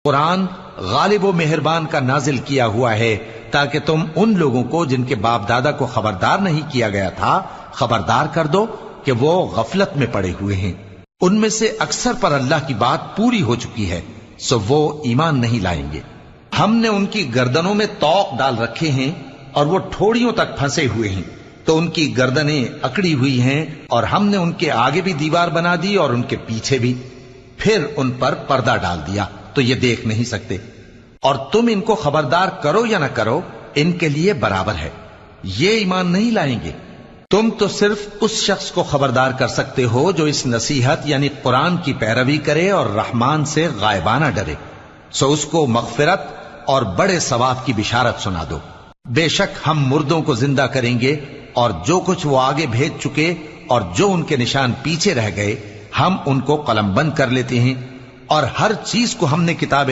قرآن غالب و مہربان کا نازل کیا ہوا ہے تاکہ تم ان لوگوں کو جن کے باپ دادا کو خبردار نہیں کیا گیا تھا خبردار کر دو کہ وہ غفلت میں پڑے ہوئے ہیں۔ ان میں سے اکثر پر اللہ کی بات پوری ہو چکی ہے، سو وہ ایمان نہیں لائیں گے۔ ہم نے ان کی گردنوں میں طوق ڈال رکھے ہیں اور وہ ٹھوڑیوں تک پھنسے ہوئے ہیں، تو ان کی گردنیں اکڑی ہوئی ہیں، اور ہم نے ان کے آگے بھی دیوار بنا دی اور ان کے پیچھے بھی، پھر ان پر پردہ ڈال دیا تو یہ دیکھ نہیں سکتے۔ اور تم ان کو خبردار کرو یا نہ کرو ان کے لیے برابر ہے، یہ ایمان نہیں لائیں گے۔ تم تو صرف اس شخص کو خبردار کر سکتے ہو جو اس نصیحت یعنی قرآن کی پیروی کرے اور رحمان سے غائبانہ ڈرے، سو اس کو مغفرت اور بڑے ثواب کی بشارت سنا دو۔ بے شک ہم مردوں کو زندہ کریں گے، اور جو کچھ وہ آگے بھیج چکے اور جو ان کے نشان پیچھے رہ گئے ہم ان کو قلم بند کر لیتے ہیں، اور ہر چیز کو ہم نے کتاب